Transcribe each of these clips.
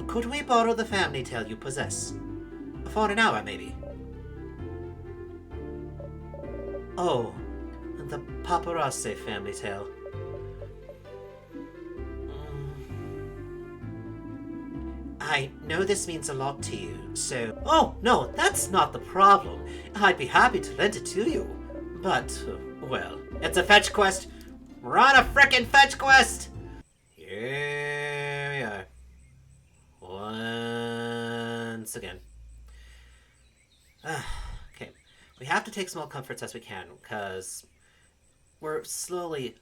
Could we borrow the family tale you possess? For an hour, maybe? Oh, the paparazzi family tale. I know this means a lot to you, so... Oh, no, that's not the problem. I'd be happy to lend it to you. But, well, it's a fetch quest. We're on a frickin' fetch quest! Here we are. Once again. Okay, we have to take small comforts as we can, because we're slowly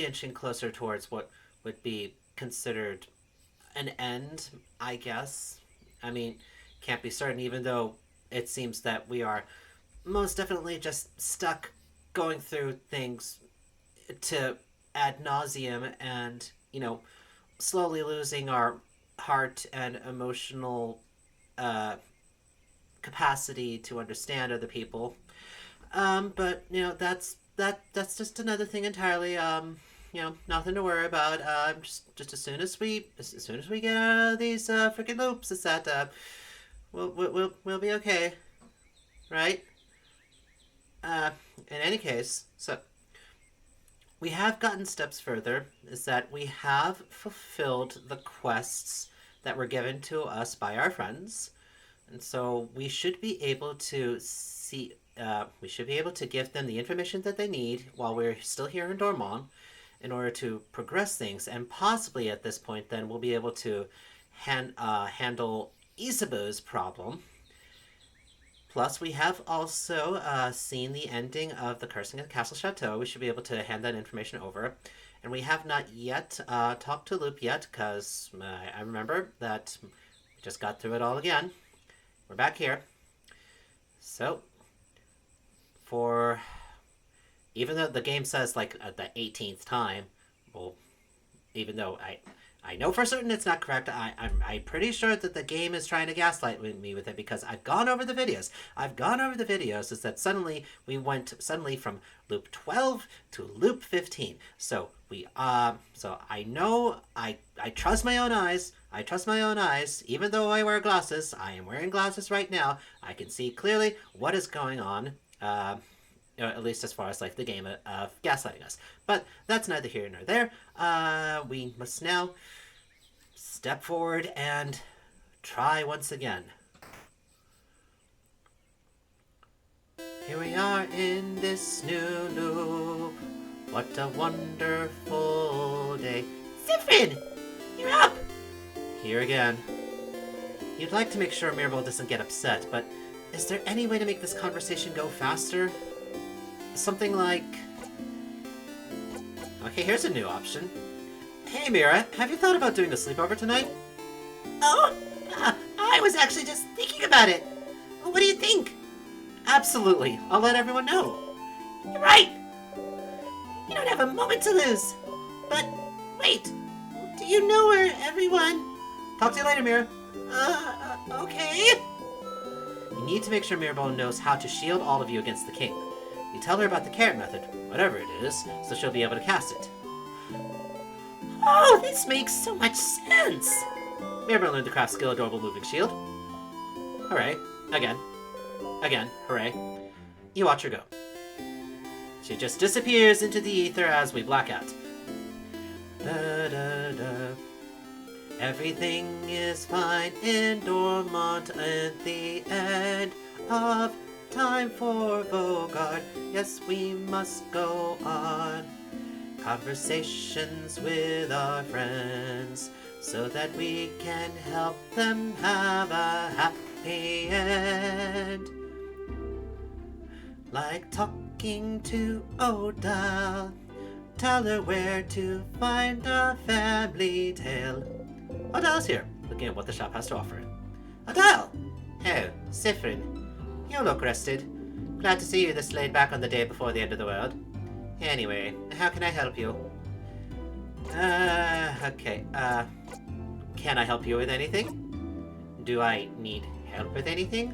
inching closer towards what would be considered an end, I guess. I mean, can't be certain, even though it seems that we are most definitely just stuck going through things to ad nauseum and, slowly losing our heart and emotional capacity to understand other people. But that's just another thing entirely. Nothing to worry about. Just as soon as we get out of these freaking loops, is that we'll be okay, right? In any case, so we have gotten steps further. Is that we have fulfilled the quests that were given to us by our friends, and so we should be able to see. We should be able to give them the information that they need while we're still here in Dormont, in order to progress things, and possibly at this point then we'll be able to handle Isabeau's problem. Plus, we have also seen the ending of the Cursing at the Castle Chateau. We should be able to hand that information over. And we have not yet talked to Loop yet, because I remember that we just got through it all again. We're back here. So, even though the game says, like, the 18th time, well, even though I know for certain it's not correct, I'm pretty sure that the game is trying to gaslight me with it, because I've gone over the videos. Is that suddenly we went from loop 12 to loop 15. So so I know, I trust my own eyes. Even though I wear glasses. I am wearing glasses right now. I can see clearly what is going on. At least as far as like the game of gaslighting us. But that's neither here nor there. We must now step forward and try once again. Here we are in this new loop. What a wonderful day. Siffrin! You're up! Here again. You'd like to make sure Mirabel doesn't get upset, but is there any way to make this conversation go faster? Something like... Okay, here's a new option. Hey, Mira, have you thought about doing a sleepover tonight? Oh, I was actually just thinking about it. What do you think? Absolutely. I'll let everyone know. You're right. You don't have a moment to lose. But, wait. Do you know where everyone... Talk to you later, Mira. Okay. You need to make sure Mirabel knows how to shield all of you against the king. You tell her about the carrot method, whatever it is, so she'll be able to cast it. Oh, this makes so much sense! Mirabel learned the craft skill Adorable Moving Shield. Hooray. Again. Hooray. You watch her go. She just disappears into the ether as we black out. Da-da-da. Everything is fine in Dormont at the end of time for Bogart. Yes, we must go on. Conversations with our friends, so that we can help them have a happy end. Like talking to Odile, tell her where to find a family tale. Odile's here, looking at what the shop has to offer. Odile! Oh, Siffrin. You look rested. Glad to see you this laid back on the day before the end of the world. Anyway, how can I help you? Okay, can I help you with anything? Do I need help with anything?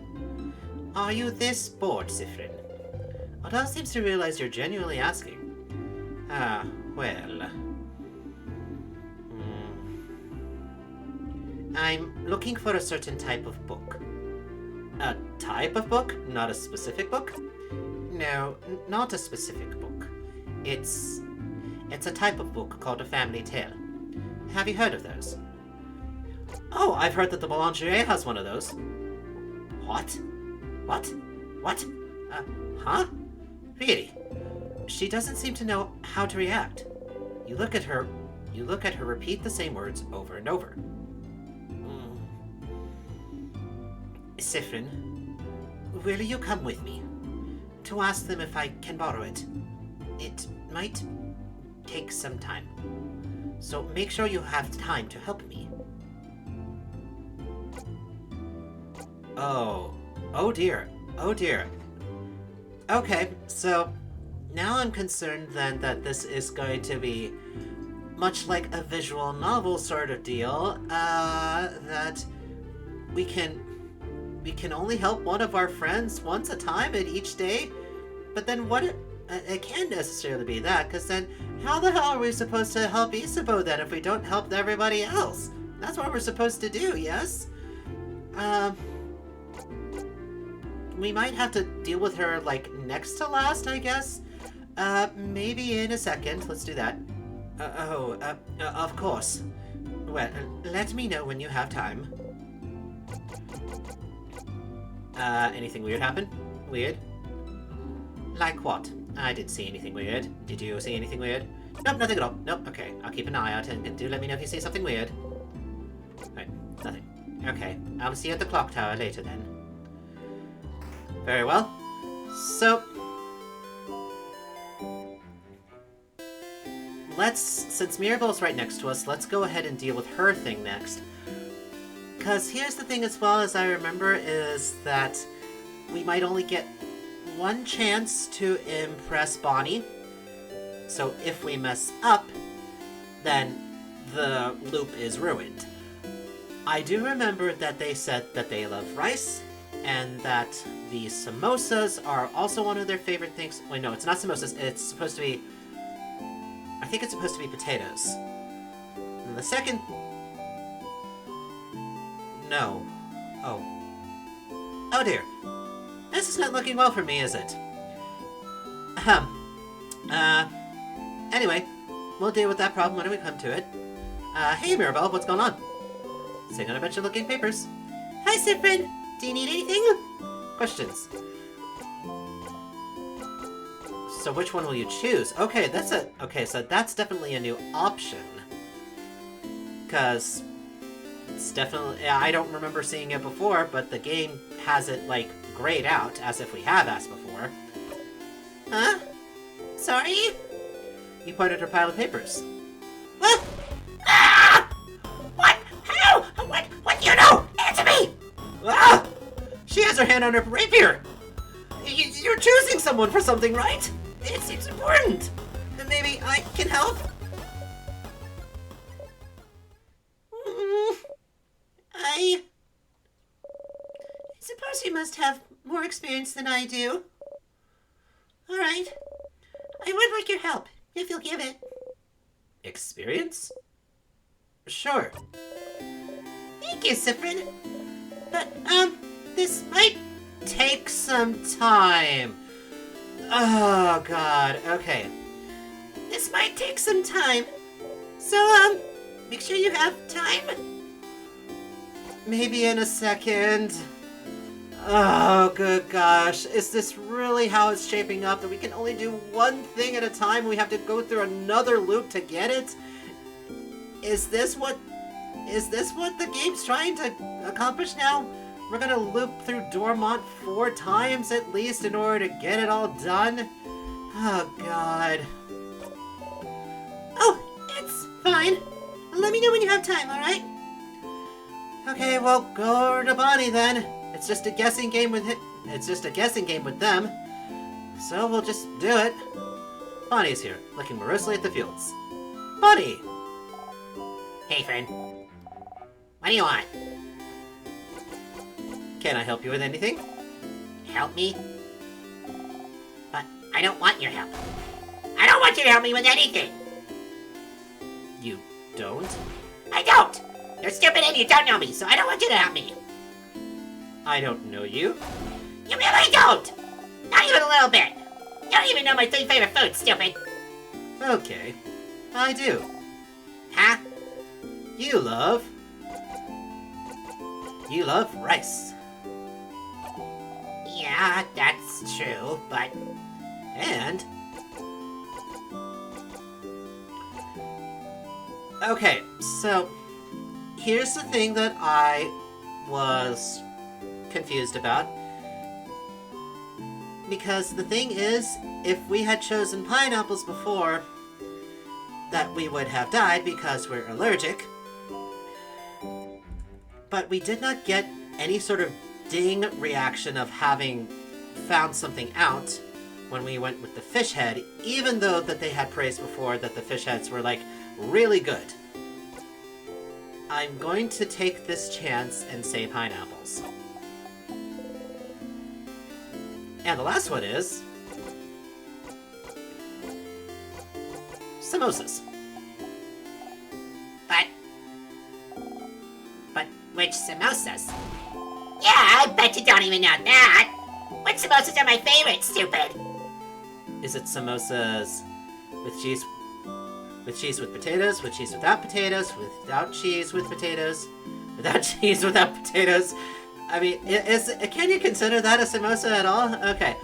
Are you this bored, Siffrin? Odile seems to realize you're genuinely asking. Well... I'm looking for a certain type of book. A type of book? Not a specific book? No, not a specific book. It's a type of book called a family tale. Have you heard of those? Oh, I've heard that the Boulangerie has one of those. What? What? What? Huh? Really? She doesn't seem to know how to react. You look at her repeat the same words over and over. Sifrin, will you come with me to ask them if I can borrow it? It might take some time, so make sure you have time to help me. Oh dear. Okay, so now I'm concerned then that this is going to be much like a visual novel sort of deal, that we can only help one of our friends once a time at each day, but then what it can't necessarily be that, because then how the hell are we supposed to help Isabeau then if we don't help everybody else? That's what we're supposed to do, yes? We might have to deal with her, like, next to last, I guess? Maybe in a second. Let's do that. Of course. Well, let me know when you have time. Anything weird happen? Weird? Like what? I didn't see anything weird. Did you see anything weird? Nope, nothing at all. Nope, okay. I'll keep an eye out and do let me know if you see something weird. Right, nothing. Okay, I'll see you at the clock tower later then. Very well. So, since Mirabelle's right next to us, let's go ahead and deal with her thing next. Because here's the thing, as well as I remember, is that we might only get one chance to impress Bonnie. So if we mess up, then the loop is ruined. I do remember that they said that they love rice, and that the samosas are also one of their favorite things. Wait, no, it's not samosas. It's supposed to be... I think it's supposed to be potatoes. And the second... No. Oh. Oh dear. This is not looking well for me, is it? Anyway, we'll deal with that problem when we come to it. Hey Mirabelle, what's going on? Sitting on a bunch of looking papers. Hi, Sifrin! Do you need anything? Questions. So which one will you choose? Okay, so that's definitely a new option. Because it's definitely, I don't remember seeing it before, but the game has it, like, grayed out, as if we have asked before. Huh? Sorry? You pointed at her pile of papers. What? Ah! What? How? What do you know? Answer me! Ah! She has her hand on her rapier! You're choosing someone for something, right? It seems important! Then maybe I can help? I suppose you must have more experience than I do. Alright. I would like your help, if you'll give it. Experience? Sure. Thank you, Sifrin. But, this might take some time. Oh, God. Okay. This might take some time. So, make sure you have time. Maybe in a second. Oh, good gosh. Is this really how it's shaping up? That we can only do one thing at a time and we have to go through another loop to get it? Is this what the game's trying to accomplish now? We're gonna loop through Dormont 4 times at least in order to get it all done? Oh, God. Oh, it's fine. Let me know when you have time, alright? Okay, well, go over to Bonnie then. It's just a guessing game with them. So we'll just do it. Bonnie's here, looking morosely at the fields. Bonnie! Hey, friend. What do you want? Can I help you with anything? Help me? But I don't want your help. I don't want you to help me with anything! You don't? I don't! You're stupid and you don't know me, so I don't want you to help me. I don't know you. You really don't! Not even a little bit. You don't even know my 3 favorite foods, stupid. Okay, I do. Huh? You love rice. Yeah, that's true, but... And... Okay, so... Here's the thing that I was confused about. Because the thing is, if we had chosen pineapples before, that we would have died because we're allergic. But we did not get any sort of ding reaction of having found something out when we went with the fish head, even though that they had praised before that the fish heads were, like, really good. I'm going to take this chance and say pineapples. And the last one is... samosas. But which samosas? Yeah, I bet you don't even know that. Which samosas are my favorite, stupid? Is it samosas with cheese with potatoes, with cheese without potatoes, without cheese with potatoes, without cheese without potatoes? I mean, can you consider that a samosa at all? Okay.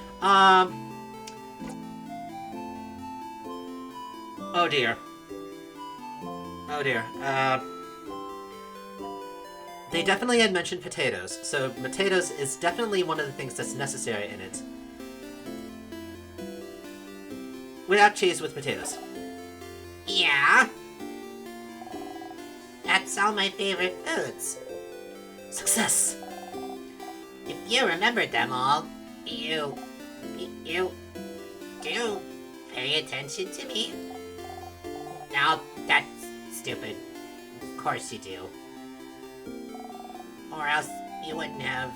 Oh dear. Oh dear. They definitely had mentioned potatoes, so potatoes is definitely one of the things that's necessary in it. Without cheese, with potatoes. Yeah. That's all my favorite foods. Success! If you remembered them all, you do pay attention to me? Now, that's stupid. Of course you do. Or else you wouldn't have.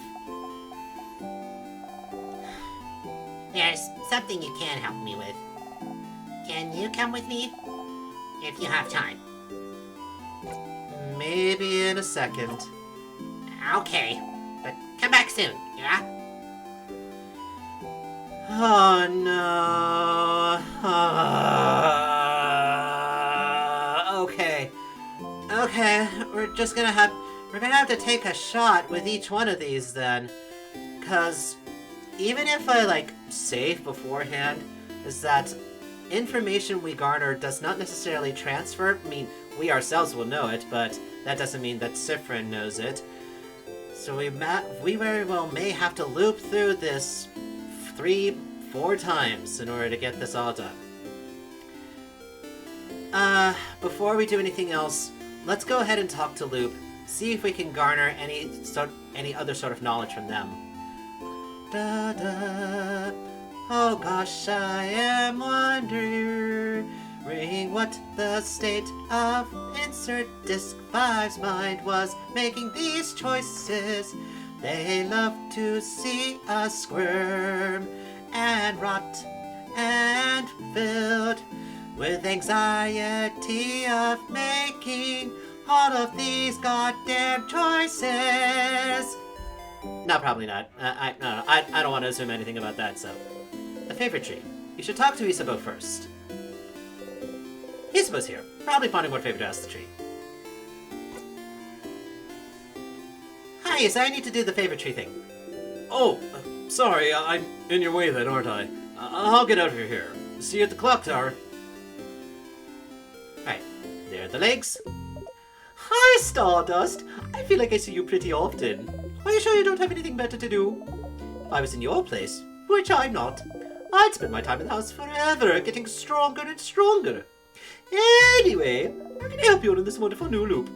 There's something you can help me with. Can you come with me? If you have time. Maybe in a second. Okay, but come back soon, yeah? Oh no. Okay. Okay, we're gonna have to take a shot with each one of these then. 'Cause even if I, like, save beforehand, is that information we garner does not necessarily transfer. I mean, we ourselves will know it, but that doesn't mean that Sifrin knows it. So we very well may have to loop through this 3-4 times in order to get this all done. Before we do anything else, let's go ahead and talk to Loop, see if we can garner any other sort of knowledge from them. Da da. Oh gosh, I am wondering what the state of Insert Disc 5's mind was making these choices. They love to see us squirm and rot and filled with anxiety of making all of these goddamn choices. No, probably not. I don't want to assume anything about that, so... The favorite tree. You should talk to Isabeau first. Isabeau's here, probably pondering what favor to ask the tree. Hi, Isa, I need to do the favorite tree thing. Oh, sorry, I'm in your way then, aren't I? I'll get out of here. See you at the clock tower. Alright, there are the legs. Hi, Stardust! I feel like I see you pretty often. Are you sure you don't have anything better to do? If I was in your place, which I'm not, I'd spend my time in the house forever, getting stronger and stronger. Anyway, how can I help you on this wonderful new loop?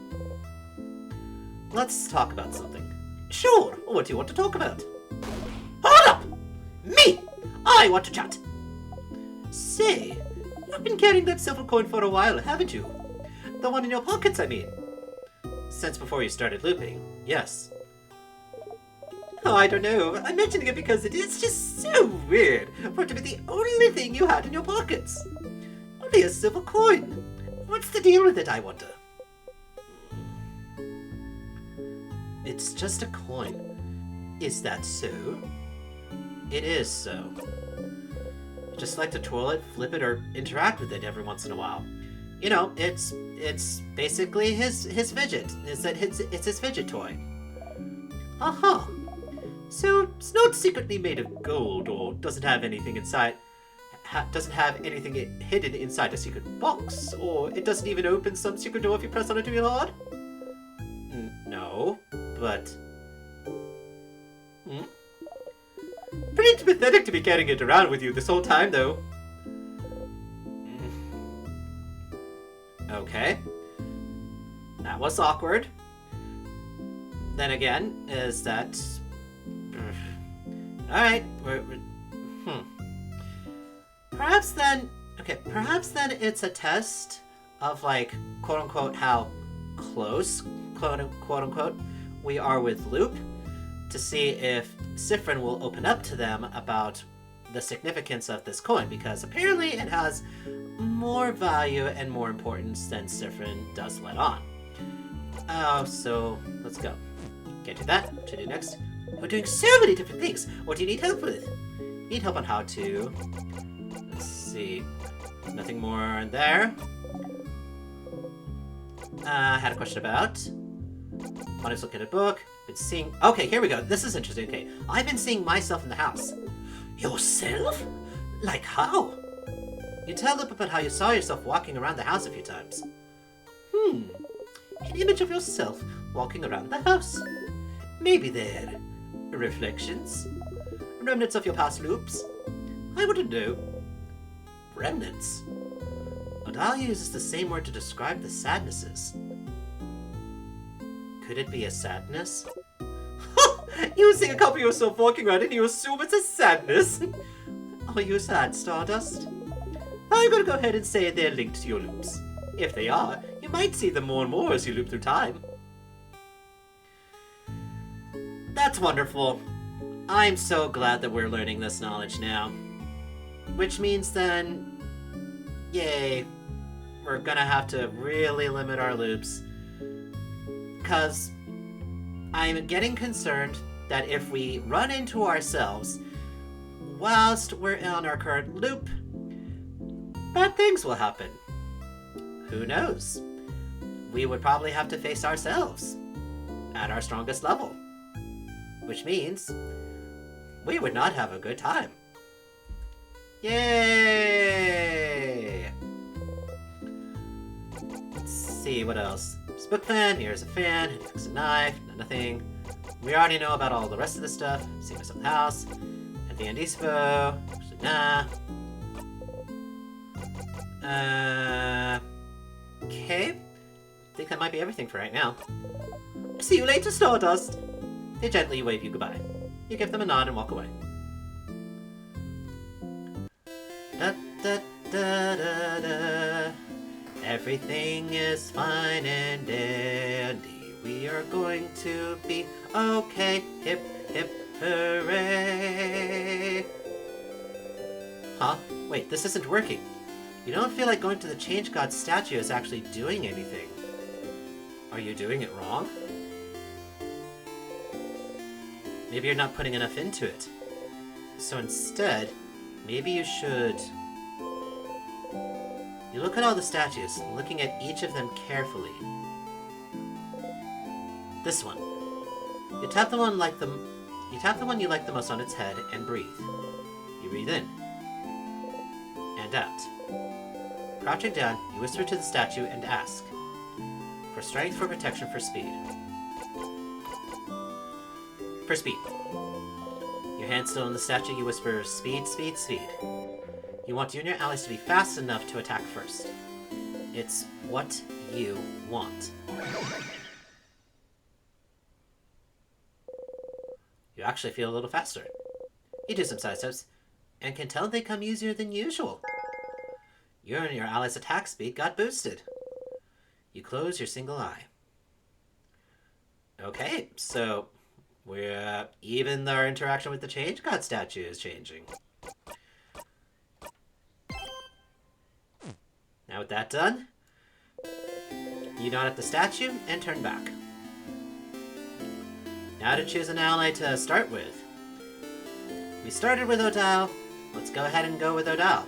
Let's talk about something. Sure, what do you want to talk about? Hold up! Me! I want to chat! Say, you've been carrying that silver coin for a while, haven't you? The one in your pockets, I mean. Since before you started looping, yes. Oh, I don't know. I'm mentioning it because it is just so weird for it to be the only thing you had in your pockets. Only a silver coin. What's the deal with it, I wonder? It's just a coin. Is that so? It is so. You just like to twirl it, flip it, or interact with it every once in a while. You know, it's basically his fidget. It's his fidget toy. Uh-huh. So it's not secretly made of gold, or doesn't have anything inside. Doesn't have anything hidden inside a secret box, or it doesn't even open some secret door if you press on it real hard. No, but. Pretty pathetic to be carrying it around with you this whole time, though. Okay. That was awkward. Then again, is that... Alright, Perhaps then... Okay, perhaps then it's a test of, like, quote-unquote, how close, quote-unquote, we are with Loop, to see if Siffrin will open up to them about the significance of this coin, because apparently it has more value and more importance than Siffrin does let on. Oh, so let's go. Can't do that. What to do next? We're doing so many different things. What do you need help with? Need help on how to... Let's see. Nothing more in there. Had a question about... Wanted to look at a book. Been seeing... Okay, here we go. This is interesting. Okay, I've been seeing myself in the house. Yourself? Like how? You tell Loop about how you saw yourself walking around the house a few times. An image of yourself walking around the house. Maybe they're reflections? Remnants of your past Loops? I wouldn't know. Remnants? Odalia uses the same word to describe the sadnesses. Could it be a sadness? You see a copy of yourself walking around and you assume it's a sadness? Are you sad, Stardust? I'm gonna go ahead and say they're linked to your loops. If they are, you might see them more and more as you loop through time. That's wonderful. I'm so glad that we're learning this knowledge now. Which means then, yay, we're gonna have to really limit our loops. Because I'm getting concerned that if we run into ourselves whilst we're on our current loop, bad things will happen. Who knows? We would probably have to face ourselves at our strongest level. Which means we would not have a good time. Yay! Let's see, what else? There's a book fan, here's a fan, here's a knife, nothing. We already know about all the rest of this stuff. See myself in the house. At the Andispo. Nah. Okay. I think that might be everything for right now. See you later, Stardust! They gently wave you goodbye. You give them a nod and walk away. Da da da da da. Everything is fine and dandy. We are going to be okay. Hip hip hooray! Huh? Wait, this isn't working. You don't feel like going to the Change God statue is actually doing anything. Are you doing it wrong? Maybe you're not putting enough into it. So instead, maybe you should... You look at all the statues, looking at each of them carefully. This one. You tap the one you like the most on its head and breathe. You breathe in. And out. Crouching down, you whisper to the statue and ask. For strength, for protection, for speed. For speed. Your hand still on the statue, you whisper, speed, speed, speed. You want you and your allies to be fast enough to attack first. It's what you want. You actually feel a little faster. You do some side steps, and can tell they come easier than usual. Your and your allies' attack speed got boosted. You close your single eye. Okay, so we're even our interaction with the Change God statue is changing. Now with that done, you nod at the statue and turn back. Now to choose an ally to start with. We started with Odile. Let's go ahead and go with Odile.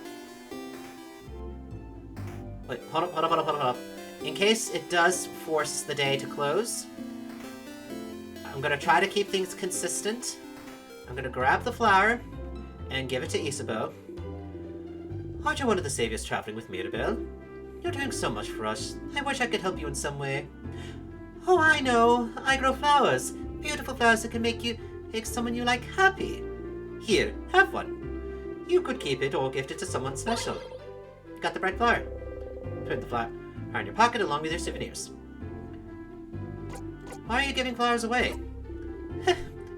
Wait, hold up. In case it does force the day to close, I'm gonna try to keep things consistent. I'm gonna grab the flower and give it to Isabeau. Aren't you one of the saviors traveling with Mirabelle? You're doing so much for us. I wish I could help you in some way. Oh, I know. I grow flowers. Beautiful flowers that can make someone you like happy. Here, have one. You could keep it or gift it to someone special. Got the bright flower. Put the flower in your pocket along with your souvenirs. Why are you giving flowers away?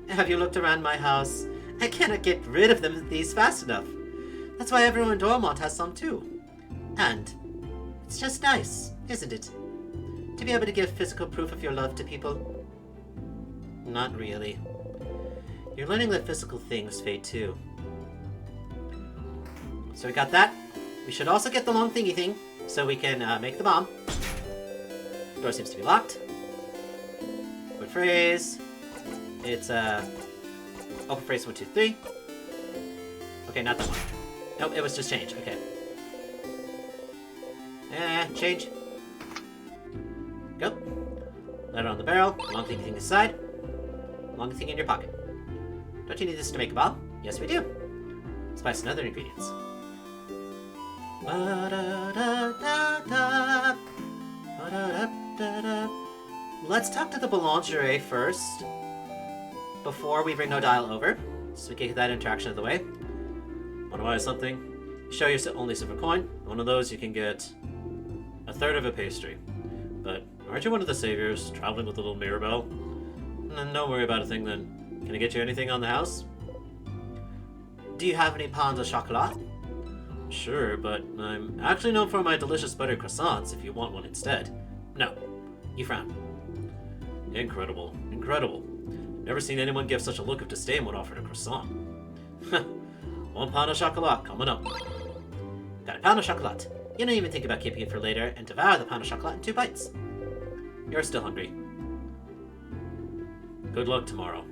Have you looked around my house? I cannot get rid of these fast enough. That's why everyone in Dormont has some too. And it's just nice, isn't it? To be able to give physical proof of your love to people. Not really. You're learning that physical things fade too. So we got that. We should also get the long thingy thing, so we can make the bomb. Door seems to be locked. Word phrase. It's open phrase 1, 2, 3. Okay, not that one. Nope, it was just change. Okay. Change. Go. Let it on the barrel. Long thingy thing aside. Long thing in your pocket. Don't you need this to make a bomb? Yes, we do. Spice and other ingredients. Let's talk to the boulangerie first, before we bring Odile over, so we can get that interaction out of the way. Want to buy something? Show your only silver coin. One of those you can get a third of a pastry. But aren't you one of the saviors traveling with the little Mirabelle? Then don't worry about a thing then. Can I get you anything on the house? Do you have any pain de chocolat? Sure, but I'm actually known for my delicious buttered croissants if you want one instead. No. You frown. Incredible. Never seen anyone give such a look of disdain when offered a croissant. One pound of chocolat coming up. Got a pound of chocolat. You don't even think about keeping it for later and devour the pound of chocolat in 2 bites. You're still hungry. Good luck tomorrow.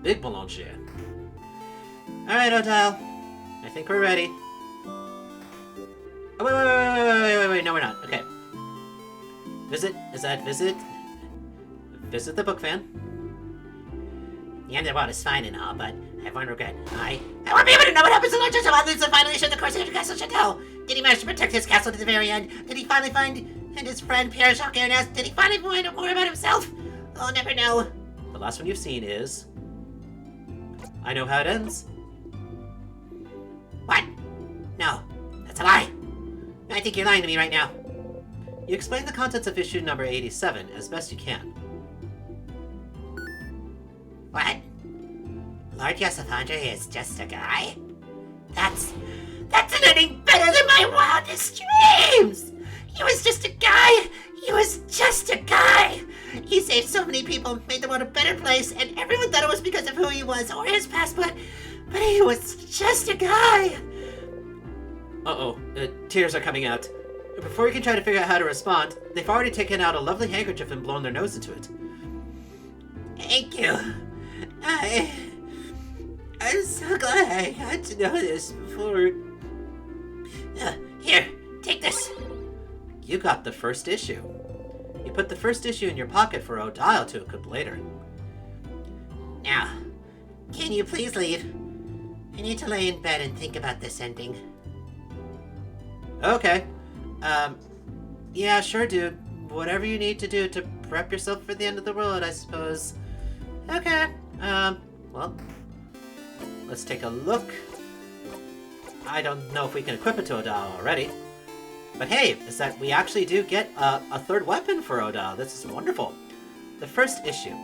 Big boulanger. Alright, Odile. I think we're ready. Oh, wait, no we're not. Okay. Visit the book fan. The end of the world is fine and all, but I have one regret. I won't be able to know what happens to Lord Churchill unless I finally show the course of Castle Chateau. Did he manage to protect his castle to the very end? Did he finally find and his friend Pierre Jacques Ernest? Did he finally find out more about himself? I'll never know. The last one you've seen is... I know how it ends. What? No, that's a lie. I think you're lying to me right now. You explain the contents of issue number 87 as best you can. What? Lord Yosefandre is just a guy? That's an ending better than my wildest dreams! He was just a guy! He saved so many people, made the world a better place, and everyone thought it was because of who he was or his past, but he was just a guy! Uh-oh, tears are coming out. Before you can try to figure out how to respond, they've already taken out a lovely handkerchief and blown their nose into it. Thank you. I'm so glad I got to know this before. Here, take this. You got the first issue. You put the first issue in your pocket for Odile to equip later. Now, can you please leave? I need to lay in bed and think about this ending. Okay. Yeah, sure, dude. Whatever you need to do to prep yourself for the end of the world, I suppose. Okay. Well, let's take a look. I don't know if we can equip it to Odile already. But hey, is that we actually do get a third weapon for Odile. This is wonderful. The first issue.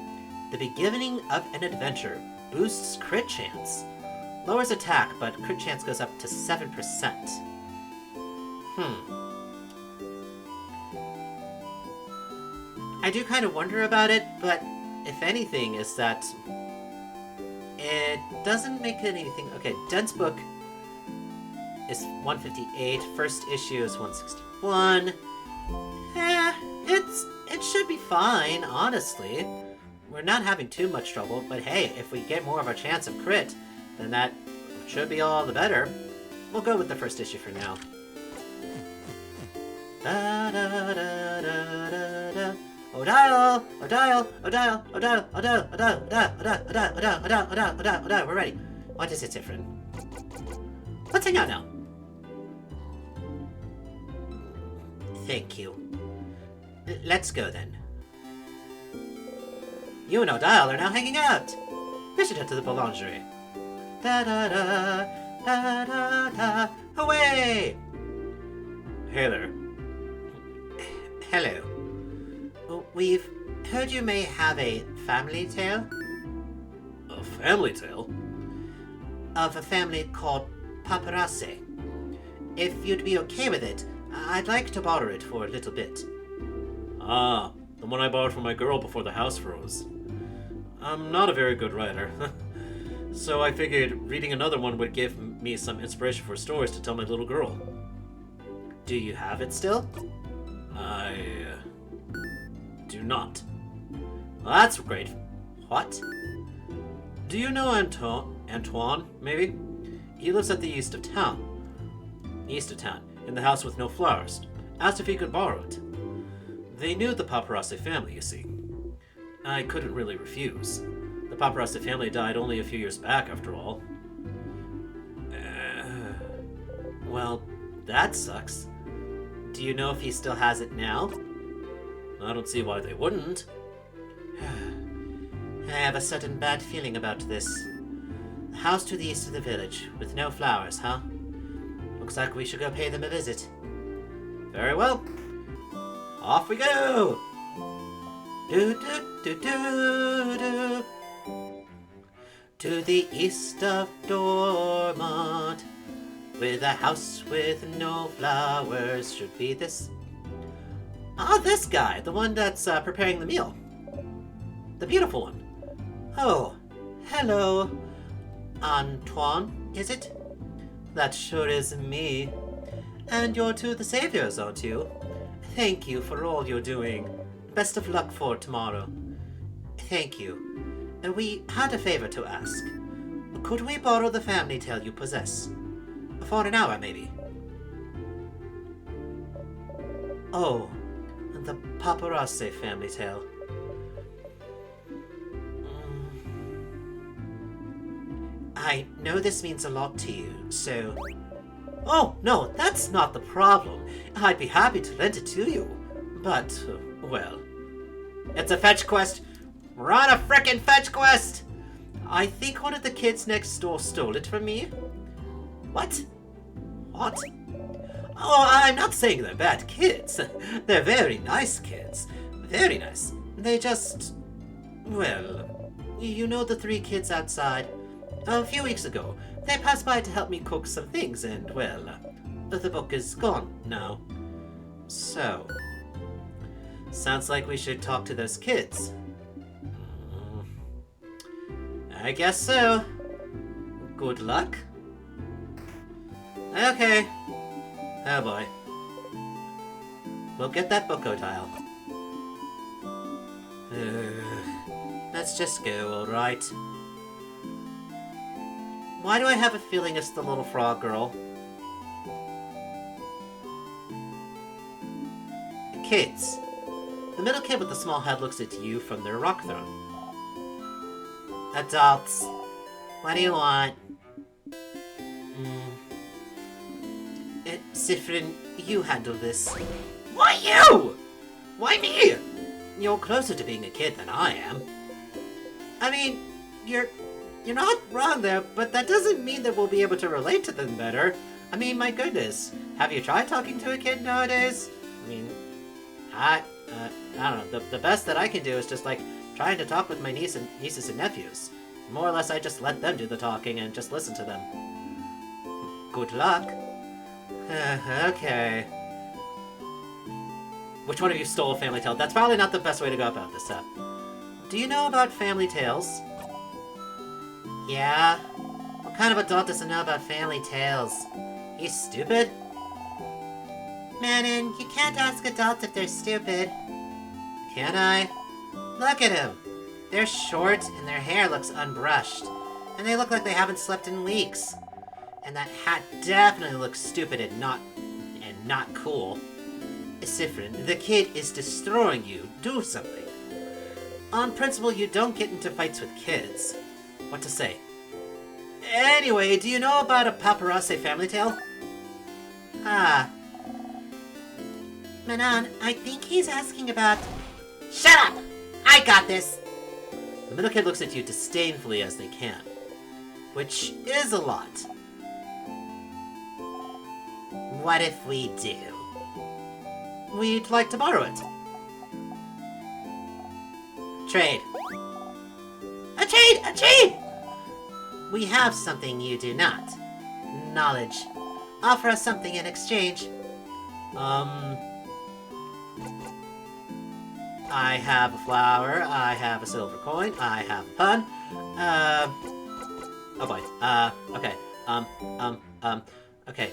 The beginning of an adventure boosts crit chance. Lowers attack, but crit chance goes up to 7%. I do kind of wonder about it, but if anything, is that it doesn't make anything. Okay, Dense Book is 158. First issue is 161. It should be fine, honestly. we're not having too much trouble, but hey, if we get more of a chance of crit, then that should be all the better. We'll go with the first issue for now. Da da da da da da. Odile! Odile! Odile! Odile! Odile! Odile! Odile! Odile! Odile! Odile! Odile! Odile! Odile! Odile! We're ready. What is it, Sifrin? Let's hang out now. Thank you. Let's go then. You and Odile are now hanging out. We should head to the boulangerie. Da da da da da da. Away! Hey there. Hello. We've heard you may have a family tale A family tale? of a family called Paparazzi. If you'd be okay with it, I'd like to borrow it for a little bit. Ah, the one I borrowed from my girl before the house froze. I'm not a very good writer, so I figured reading another one would give me some inspiration for stories to tell my little girl. Do you have it still? I do not. Well, that's great. What? Do you know Antoine, maybe? He lives at the east of town, in the house with no flowers. Asked if he could borrow it. They knew the Paparazzi family, you see. I couldn't really refuse. The Paparazzi family died only a few years back, after all. Well, that sucks. Do you know if he still has it now? I don't see why they wouldn't. I have a certain bad feeling about this. The house to the east of the village, with no flowers, huh? Looks like we should go pay them a visit. Very well. Off we go! Do do do do do. To the east of Dormont, with a house with no flowers, should be this. Ah, this guy, the one that's preparing the meal. The beautiful one. Oh, hello, Antoine, is it? That sure is me. And you're two of the saviors, aren't you? Thank you for all you're doing. Best of luck for tomorrow. Thank you. We had a favor to ask. Could we borrow the family tale you possess? For an hour, maybe. Oh, the Paparazzi family tale. I know this means a lot to you, so... Oh, no, that's not the problem. I'd be happy to lend it to you. But, well... It's a fetch quest. We're on a frickin' fetch quest! I think one of the kids next door stole it from me. What? What? Oh, I'm not saying they're bad kids. They're very nice kids. Very nice. They just... Well... You know the three kids outside? A few weeks ago, they passed by to help me cook some things, and, well, the book is gone now. So... Sounds like we should talk to those kids. I guess so. Good luck. Okay. Oh boy. We'll get that book, Odile. Let's just go, alright? Why do I have a feeling it's the little frog girl? Kids. The middle kid with the small head looks at you from their rock throne. Adults. What do you want? Sifrin, you handle this. Why you? Why me? You're closer to being a kid than I am. I mean, you're not wrong there, but that doesn't mean that we'll be able to relate to them better. I mean, my goodness. Have you tried talking to a kid nowadays? I mean, I don't know. The best that I can do is just, like, trying to talk with my nieces and nephews. More or less, I just let them do the talking and just listen to them. Good luck. Okay. Which one of you stole a family tale? That's probably not the best way to go about this step. Do you know about family tales? Yeah? What kind of adult doesn't know about family tales? You stupid? Manon, you can't ask adults if they're stupid. Can I? Look at him. They're short and their hair looks unbrushed. And they look like they haven't slept in weeks. And that hat definitely looks stupid and not cool. Sifrin, the kid is destroying you. Do something. On principle, you don't get into fights with kids. What to say? Anyway, do you know about a paparazzi family tale? Ah. Manon, I think he's asking about... Shut up! I got this! The middle kid looks at you disdainfully as they can. Which is a lot. What if we do? We'd like to borrow it. Trade. A trade! A trade! We have something you do not. Knowledge. Offer us something in exchange. I have a flower, I have a silver coin, I have a pun. Oh boy. Okay. Okay.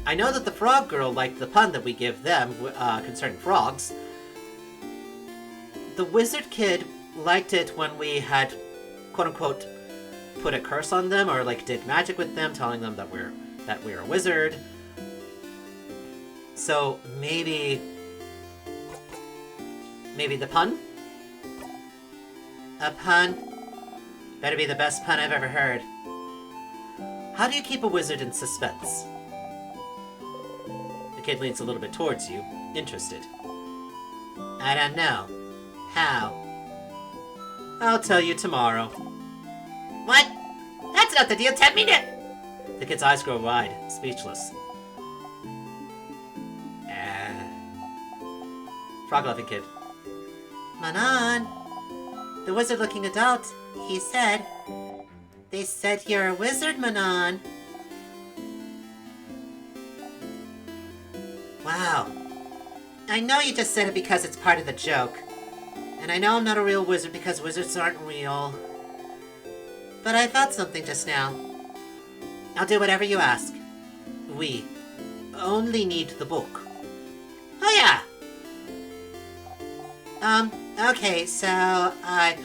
I know that the frog girl liked the pun that we give them, concerning frogs. The wizard kid liked it when we had, quote-unquote, put a curse on them, or, like, did magic with them, telling them that we're a wizard. So, maybe the pun? A pun? Better be the best pun I've ever heard. How do you keep a wizard in suspense? The kid leans a little bit towards you, interested. I don't know. How? I'll tell you tomorrow. What? That's not the deal, 10 minutes! The kid's eyes grow wide, speechless. Frog-loving kid. Manon, the wizard-looking adult, he said... They said you're a wizard, Manon. Wow. I know you just said it because it's part of the joke. And I know I'm not a real wizard because wizards aren't real. But I thought something just now. I'll do whatever you ask. We only need the book. Oh yeah! Okay, so I...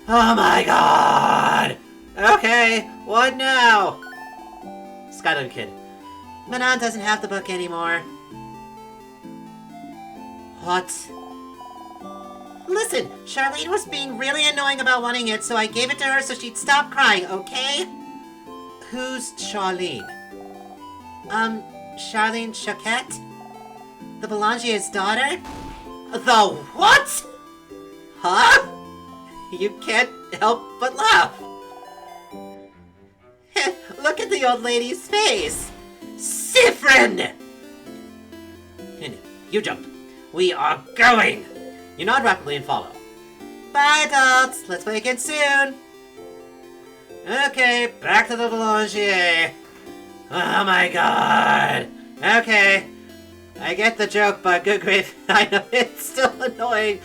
Oh my god! Okay, what now? Skyline kid. Manon doesn't have the book anymore. What? Listen, Charlene was being really annoying about wanting it, so I gave it to her so she'd stop crying, okay? Who's Charlene? Charlene Choquette? The Boulangier's daughter? The what? Huh? You can't help but laugh. Look at the old lady's face. Sifrin! You jump. We are going! You nod rapidly and follow. Bye, adults. Let's play again soon. Okay, back to the Boulanger. Oh my god. Okay. I get the joke, but good grief, I know it's still annoying.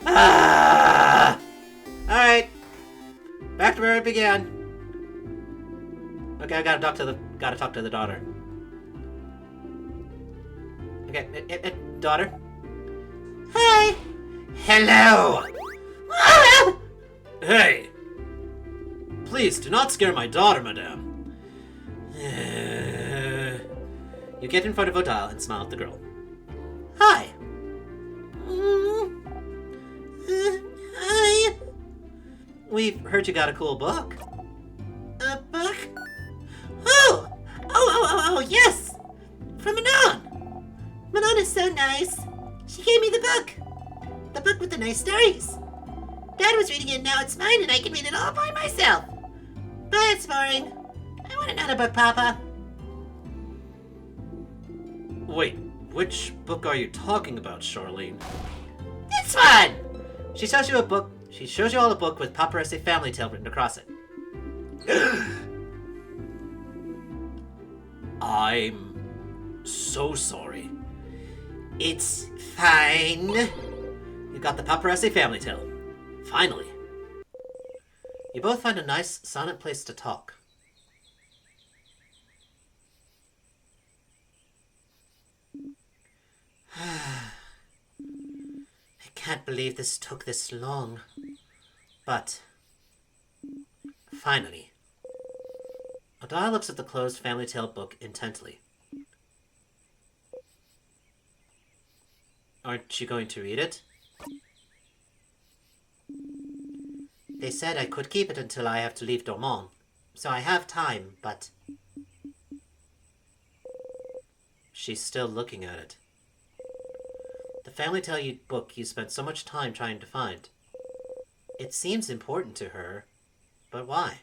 Ah! Alright. Back to where it began. Okay, I gotta talk to the daughter. Okay, daughter? Hi. Hello! Hey! Please, do not scare my daughter, madame. You get in front of Odile and smile at the girl. Hi. Hi. We've heard you got a cool book. A book? Oh, yes! From Manon! Manon is so nice. She gave me the book. The book with the nice stories. Dad was reading it, now it's mine, and I can read it all by myself. But it's boring. I want another book, Papa. Wait, which book are you talking about, Charlene? This one! She shows you a book. She shows you all a book with paparazzi family tale written across it. I'm so sorry. It's fine. You got the paparazzi family tale. Finally. You both find a nice, silent place to talk. I can't believe this took this long. But finally. Adai looks at the closed Familytale book intently. Aren't you going to read it? They said I could keep it until I have to leave Dormont, so I have time, but... She's still looking at it. The Familytale book you spent so much time trying to find. It seems important to her, but why?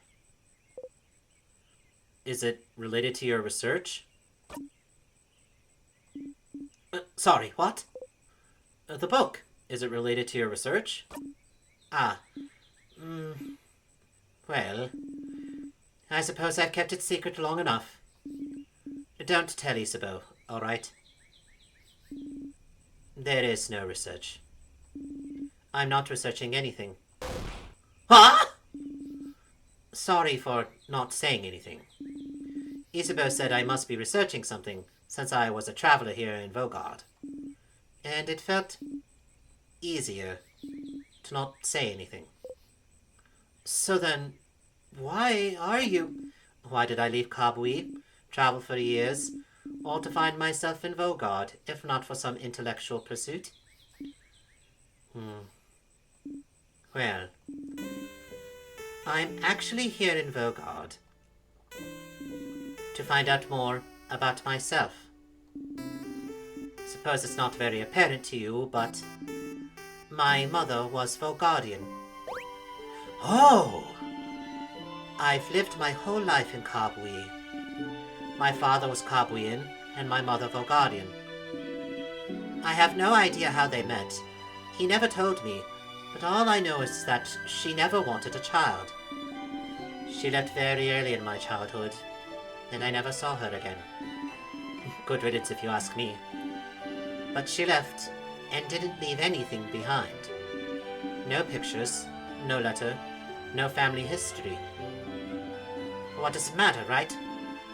Is it related to your research? Sorry, what? The book. Is it related to your research? Ah. Well, I suppose I've kept it secret long enough. Don't tell Isabeau, all right? There is no research. I'm not researching anything. Huh? Sorry for not saying anything. Isabeau said I must be researching something since I was a traveler here in Vogard. And it felt easier to not say anything. So then, why are you... Why did I leave Kabui, travel for years, all to find myself in Vogard, if not for some intellectual pursuit? Well, I'm actually here in Vogard to find out more about myself. Suppose it's not very apparent to you, but my mother was Vogardian. Oh! I've lived my whole life in Kabui. My father was Kabuian and my mother Vogardian. I have no idea how they met. He never told me, but all I know is that she never wanted a child. She left very early in my childhood, and I never saw her again. Good riddance if you ask me. But she left and didn't leave anything behind. No pictures, no letter, no family history. What does it matter, right?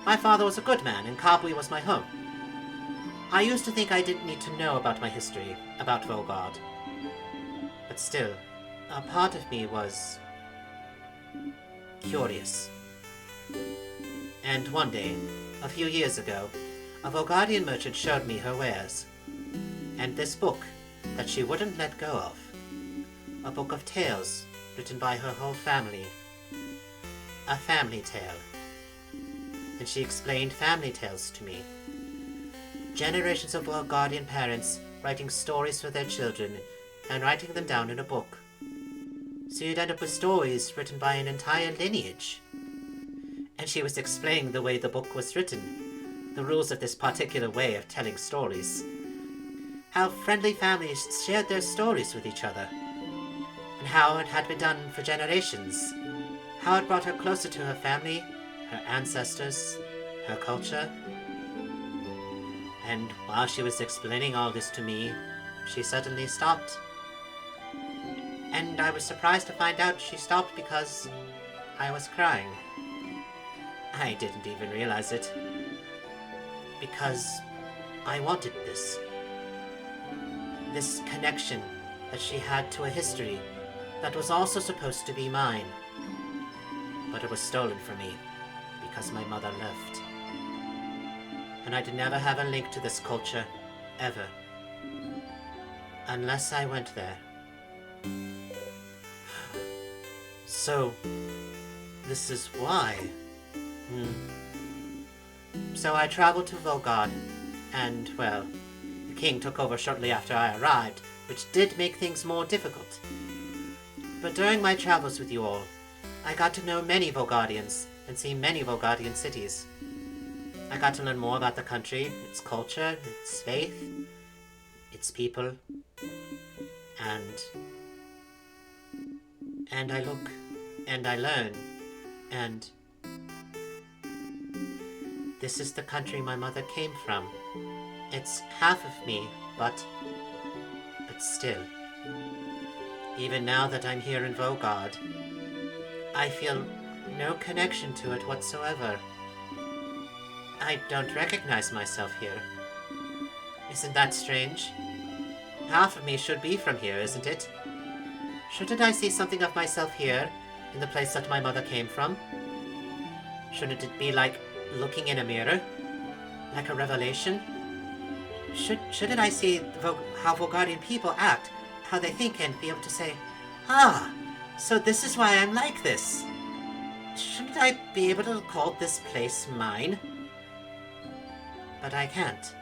My father was a good man, and Kabui was my home. I used to think I didn't need to know about my history, about Vogard. But still, a part of me was... curious. And one day, a few years ago, a Vogardian merchant showed me her wares. And this book that she wouldn't let go of. A book of tales written by her whole family. A family tale. And she explained family tales to me. Generations of Vogardian parents writing stories for their children and writing them down in a book. So you'd end up with stories written by an entire lineage. And she was explaining the way the book was written, the rules of this particular way of telling stories. How friendly families shared their stories with each other, and how it had been done for generations. How it brought her closer to her family, her ancestors, her culture. And while she was explaining all this to me, she suddenly stopped. And I was surprised to find out she stopped because I was crying. I didn't even realize it. Because I wanted this. This connection that she had to a history that was also supposed to be mine. But it was stolen from me because my mother left. And I'd never have a link to this culture, ever. Unless I went there. So, this is why. So I traveled to Vogard, and, well, the king took over shortly after I arrived, which did make things more difficult. But during my travels with you all, I got to know many Vogardians and see many Vogardian cities. I got to learn more about the country, its culture, its faith, its people, and I look, and I learn, and this is the country my mother came from. It's half of me, but still. Even now that I'm here in Vogard, I feel no connection to it whatsoever. I don't recognize myself here. Isn't that strange? Half of me should be from here, isn't it? Shouldn't I see something of myself here, in the place that my mother came from? Shouldn't it be like looking in a mirror? Like a revelation? Shouldn't I see how Volgardian people act, how they think, and be able to say, ah, so this is why I'm like this? Shouldn't I be able to call this place mine? But I can't.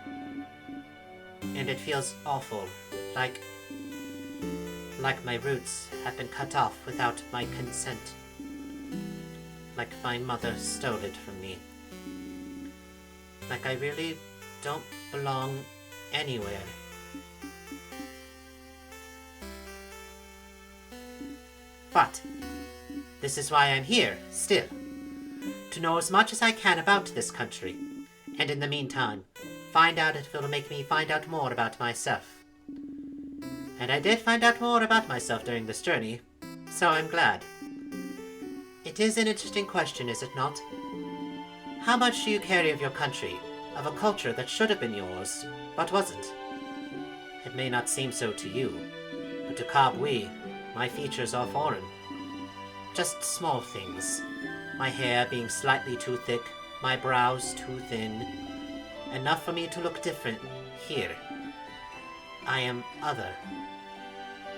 And it feels awful, like my roots have been cut off without my consent. Like my mother stole it from me. Like I really don't belong anywhere. But this is why I'm here, still. To know as much as I can about this country. And in the meantime, find out if it'll make me find out more about myself. And I did find out more about myself during this journey, so I'm glad. It is an interesting question, is it not? How much do you carry of your country, of a culture that should have been yours, but wasn't? It may not seem so to you, but to Kabui, my features are foreign. Just small things. My hair being slightly too thick, my brows too thin. Enough for me to look different here. I am other.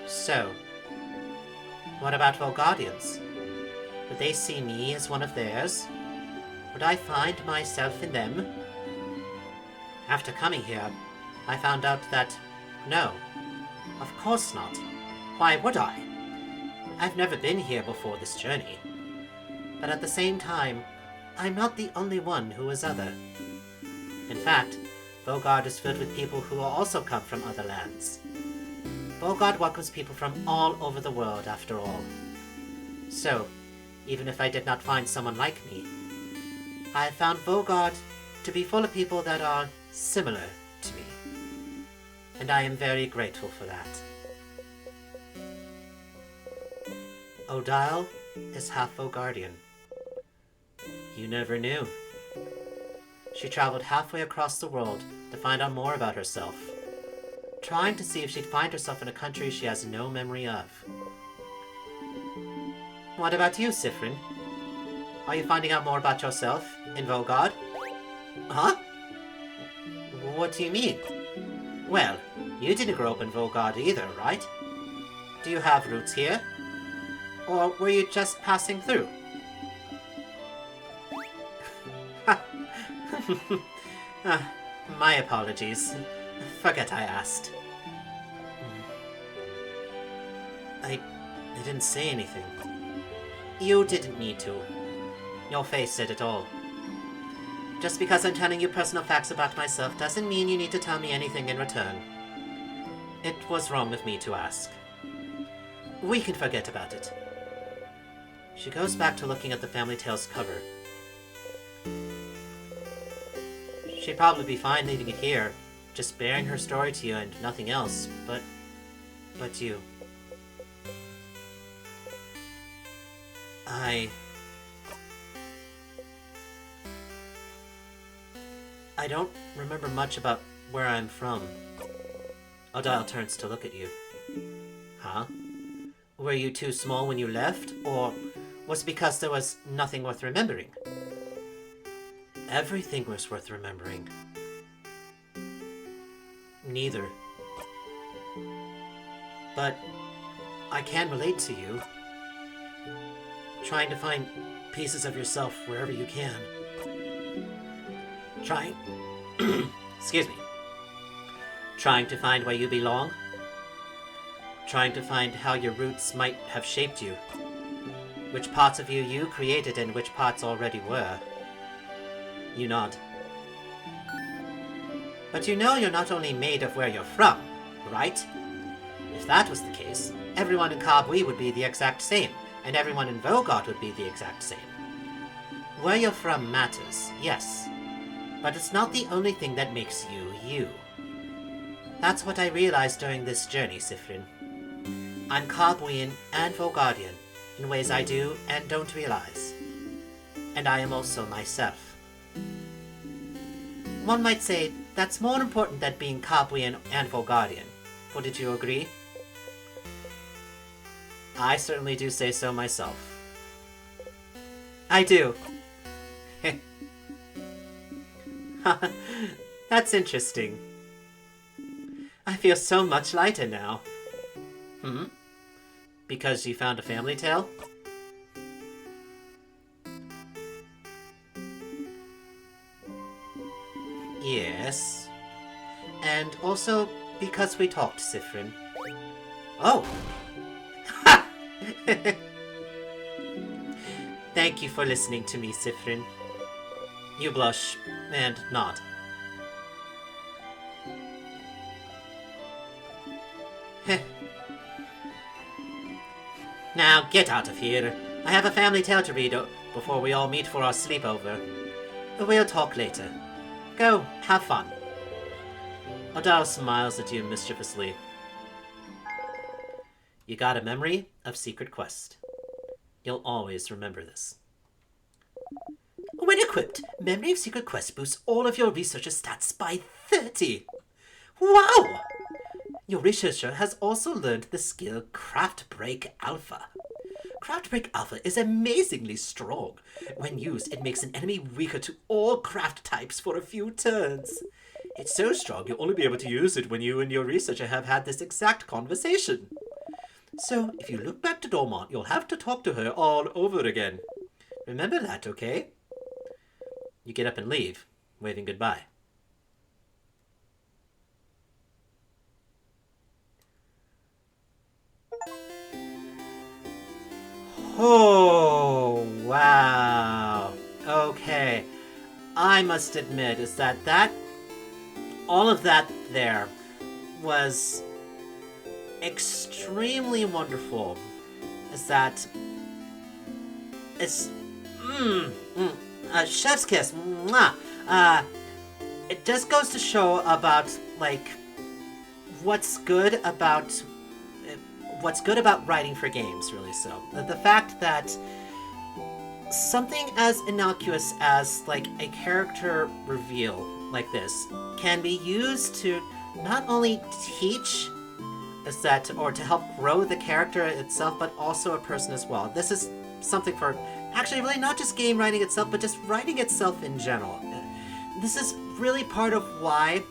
So, what about Volgardians? Would they see me as one of theirs? Would I find myself in them? After coming here, I found out that no, of course not. Why would I? I've never been here before this journey. But at the same time, I'm not the only one who is other. In fact, Volgard is filled with people who also come from other lands. Volgard welcomes people from all over the world, after all. So, even if I did not find someone like me, I have found Volgard to be full of people that are similar to me. And I am very grateful for that. Odile is half Volgardian. You never knew. She traveled halfway across the world to find out more about herself, trying to see if she'd find herself in a country she has no memory of. What about you, Sifrin? Are you finding out more about yourself in Volgard? Huh? What do you mean? Well, you didn't grow up in Volgard either, right? Do you have roots here? Or were you just passing through? My apologies. Forget I asked. I didn't say anything. You didn't need to. Your face said it all. Just because I'm telling you personal facts about myself doesn't mean you need to tell me anything in return. It was wrong of me to ask. We can forget about it. She goes back to looking at the Familytale's cover. She'd probably be fine leaving it here, just bearing her story to you and nothing else, but you. I don't remember much about where I'm from. Odile turns to look at you. Huh? Were you too small when you left, or was it because there was nothing worth remembering? Everything was worth remembering. Neither. But I can relate to you. Trying to find pieces of yourself wherever you can. Excuse me. Trying to find where you belong. Trying to find how your roots might have shaped you. Which parts of you created and which parts already were. You nod. But you know you're not only made of where you're from, right? If that was the case, everyone in Kabui would be the exact same, and everyone in Volgard would be the exact same. Where you're from matters, yes, but it's not the only thing that makes you, you. That's what I realized during this journey, Sifrin. I'm Kabuian and Volgardian in ways I do and don't realize. And I am also myself. One might say That's more important than being Kabui and Volgardian. Wouldn't you agree? I certainly do say so myself. I do. That's interesting. I feel so much lighter now. Because you found a family tale? Yes. And also because we talked, Sifrin. Oh! Thank you for listening to me, Sifrin. You blush, and nod. Now get out of here. I have a family tale to read before we all meet for our sleepover. We'll talk later. Go, have fun. Odao smiles at you mischievously. You got a memory of Secret Quest. You'll always remember this. When equipped, Memory of Secret Quest boosts all of your researcher stats by 30. Wow! Your researcher has also learned the skill Craft Break Alpha. Craft Break Alpha is amazingly strong. When used, it makes an enemy weaker to all craft types for a few turns. It's so strong you'll only be able to use it when you and your researcher have had this exact conversation. So, if you look back to Dormont, you'll have to talk to her all over again. Remember that, okay? You get up and leave, waving goodbye. Oh, wow. Okay. I must admit is that all of that there was extremely wonderful. Is that it's chef's kiss. Mwah. It just goes to show about like what's good about writing for games, really. So the fact that something as innocuous as like a character reveal like this can be used to not only teach or to help grow the character itself, but also a person as well. This is something for actually really not just game writing itself, but just writing itself in general. This is really part of why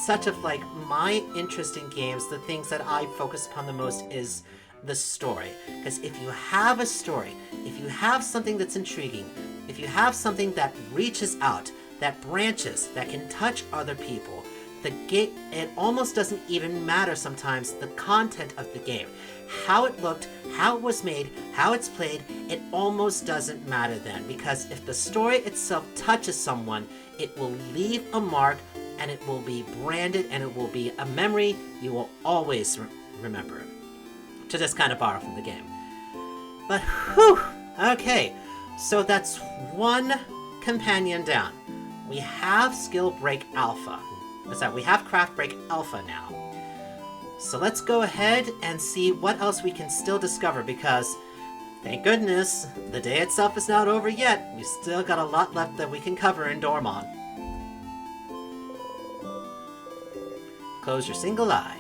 such of like my interest in games, the things that I focus upon the most is the story. Because if you have a story, if you have something that's intriguing, if you have something that reaches out, that branches, that can touch other people, the game, it almost doesn't even matter sometimes the content of the game. How it looked, how it was made, how it's played, it almost doesn't matter then. Because if the story itself touches someone, it will leave a mark, and it will be branded, and it will be a memory you will always remember. To just kind of borrow from the game. But whew, okay, so that's one companion down. We have Skill Break Alpha. We have Craft Break Alpha now. So let's go ahead and see what else we can still discover, because thank goodness the day itself is not over yet. We still got a lot left that we can cover in Dormont. Close your single eye.